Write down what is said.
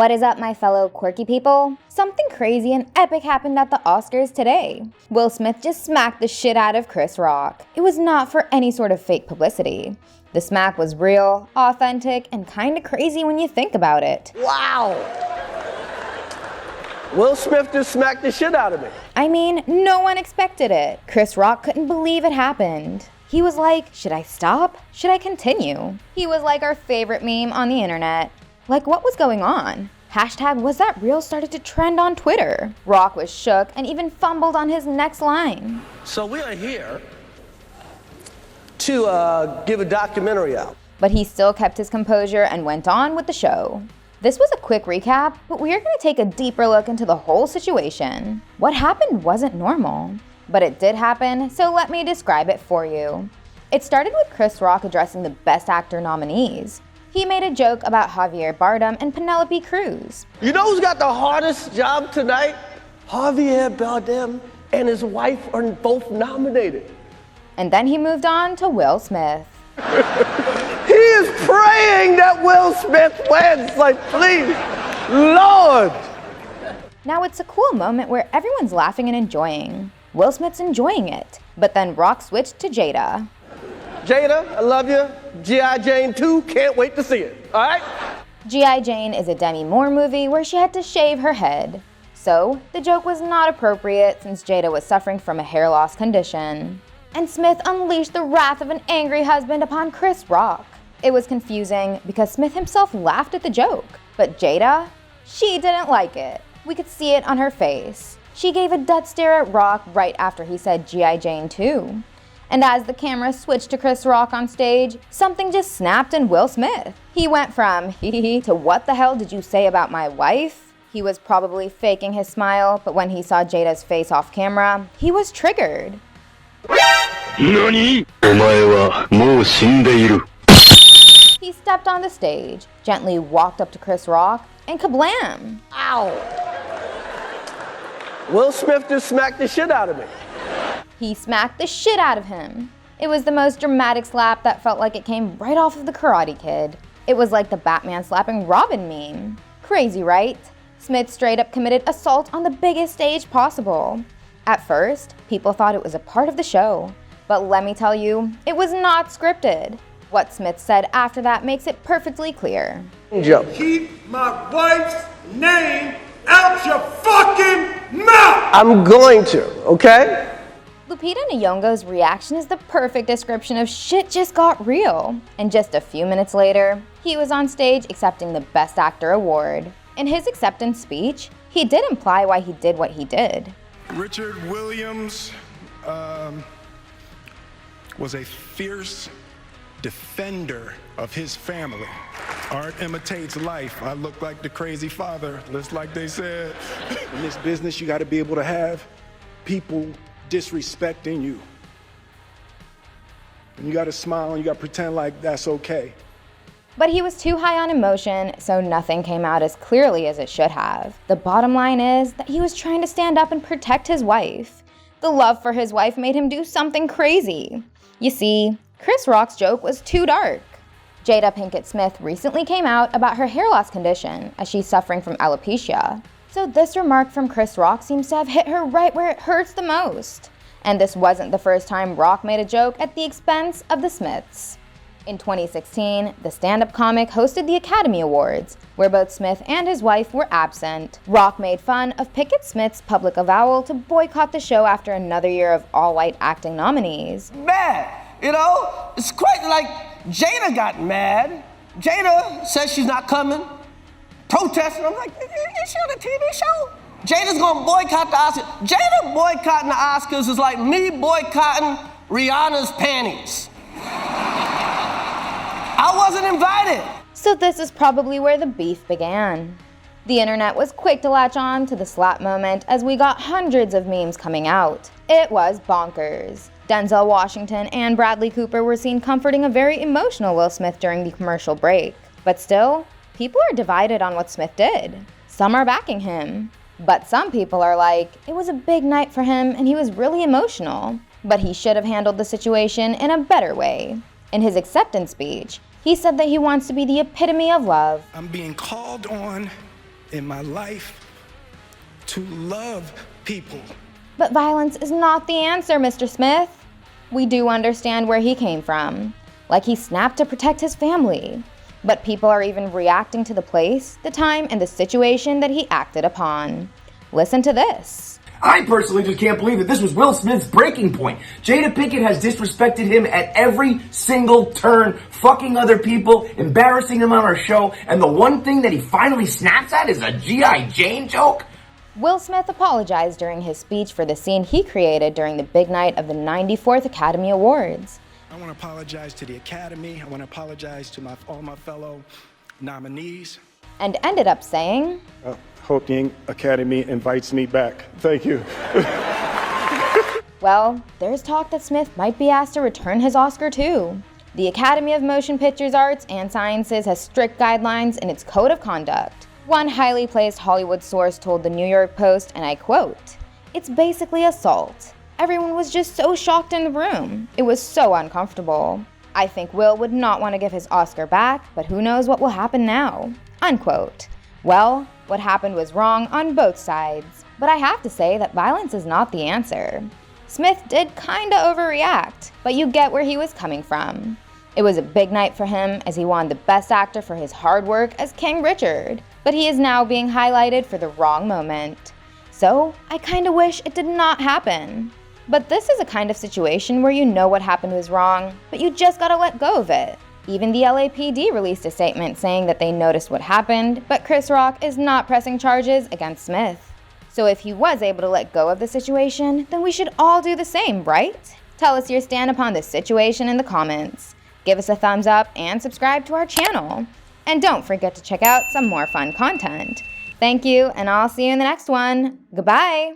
What is up, my fellow quirky people? Something crazy and epic happened at the Oscars today. Will Smith just smacked the shit out of Chris Rock. It was not for any sort of fake publicity. The smack was real, authentic, and kinda crazy when you think about it. Wow! Will Smith just smacked the shit out of me. I mean, no one expected it. Chris Rock couldn't believe it happened. He was like, should I stop? Should I continue? He was like our favorite meme on the internet. Like, what was going on? Hashtag was that real started to trend on Twitter. Rock was shook and even fumbled on his next line. So we are here to give a documentary out. But he still kept his composure and went on with the show. This was a quick recap, but we are going to take a deeper look into the whole situation. What happened wasn't normal, but it did happen, so let me describe it for you. It started with Chris Rock addressing the Best Actor nominees. He made a joke about Javier Bardem and Penelope Cruz. You know who's got the hardest job tonight? Javier Bardem and his wife are both nominated. And then he moved on to Will Smith. He is praying that Will Smith wins. Like, please, Lord. Now it's a cool moment where everyone's laughing and enjoying. Will Smith's enjoying it, but then Rock switched to Jada. Jada, I love you. G.I. Jane 2, can't wait to see it, all right? G.I. Jane is a Demi Moore movie where she had to shave her head. So, the joke was not appropriate since Jada was suffering from a hair loss condition. And Smith unleashed the wrath of an angry husband upon Chris Rock. It was confusing because Smith himself laughed at the joke, but Jada, she didn't like it. We could see it on her face. She gave a death stare at Rock right after he said G.I. Jane 2. And as the camera switched to Chris Rock on stage, something just snapped in Will Smith. He went from hee to what the hell did you say about my wife? He was probably faking his smile, but when he saw Jada's face off camera, he was triggered. NANI?! お前はもう死んでいる。 He stepped on the stage, gently walked up to Chris Rock, and kablam! Ow! Will Smith just smacked the shit out of me. He smacked the shit out of him. It was the most dramatic slap that felt like it came right off of the Karate Kid. It was like the Batman slapping Robin meme. Crazy, right? Smith straight up committed assault on the biggest stage possible. At first, people thought it was a part of the show. But let me tell you, it was not scripted. What Smith said after that makes it perfectly clear. Keep my wife's name out your fucking mouth! I'm going to, okay? Lupita Nyong'o's reaction is the perfect description of shit just got real. And just a few minutes later, he was on stage accepting the Best Actor award. In his acceptance speech, he did imply why he did what he did. Richard Williams was a fierce defender of his family. Art imitates life. I look like the crazy father, just like they said. In this business, you got to be able to have people disrespecting you. And you got to smile and you got to pretend like that's okay. But he was too high on emotion, so nothing came out as clearly as it should have. The bottom line is that he was trying to stand up and protect his wife. The love for his wife made him do something crazy. You see, Chris Rock's joke was too dark. Jada Pinkett Smith recently came out about her hair loss condition as she's suffering from alopecia. So this remark from Chris Rock seems to have hit her right where it hurts the most. And this wasn't the first time Rock made a joke at the expense of the Smiths. In 2016, the stand-up comic hosted the Academy Awards, where both Smith and his wife were absent. Rock made fun of Pinkett Smith's public avowal to boycott the show after another year of all-white acting nominees. Mad, you know? It's quite like Jada got mad. Jada says she's not coming, protesting. I'm like, is she on a TV show? Jada's gonna boycott the Oscars. Jada boycotting the Oscars is like me boycotting Rihanna's panties. I wasn't invited. So this is probably where the beef began. The internet was quick to latch on to the slap moment as we got hundreds of memes coming out. It was bonkers. Denzel Washington and Bradley Cooper were seen comforting a very emotional Will Smith during the commercial break. But still, people are divided on what Smith did. Some are backing him. But some people are like, it was a big night for him and he was really emotional. But he should have handled the situation in a better way. In his acceptance speech, he said that he wants to be the epitome of love. I'm being called on in my life to love people. But violence is not the answer, Mr. Smith. We do understand where he came from. Like he snapped to protect his family. But people are even reacting to the place, the time, and the situation that he acted upon. Listen to this. I personally just can't believe that this was Will Smith's breaking point. Jada Pinkett has disrespected him at every single turn, fucking other people, embarrassing him on our show, and the one thing that he finally snaps at is a G.I. Jane joke? Will Smith apologized during his speech for the scene he created during the big night of the 94th Academy Awards. I want to apologize to the Academy. I want to apologize to all my fellow nominees. And ended up saying, Hope the Academy invites me back. Thank you. well, there's talk that Smith might be asked to return his Oscar too. The Academy of Motion Pictures Arts and Sciences has strict guidelines in its code of conduct. One highly placed Hollywood source told the New York Post, and I quote, "It's basically assault. Everyone was just so shocked in the room. It was so uncomfortable. I think Will would not want to give his Oscar back, but who knows what will happen now." Unquote. Well, what happened was wrong on both sides, but I have to say that violence is not the answer. Smith did kinda overreact, but you get where he was coming from. It was a big night for him as he won the Best Actor for his hard work as King Richard, but he is now being highlighted for the wrong moment. So, I kinda wish it did not happen. But this is a kind of situation where you know what happened was wrong, but you just gotta let go of it. Even the LAPD released a statement saying that they noticed what happened, but Chris Rock is not pressing charges against Smith. So if he was able to let go of the situation, then we should all do the same, right? Tell us your stand upon this situation in the comments. Give us a thumbs up and subscribe to our channel. And don't forget to check out some more fun content. Thank you, and I'll see you in the next one. Goodbye!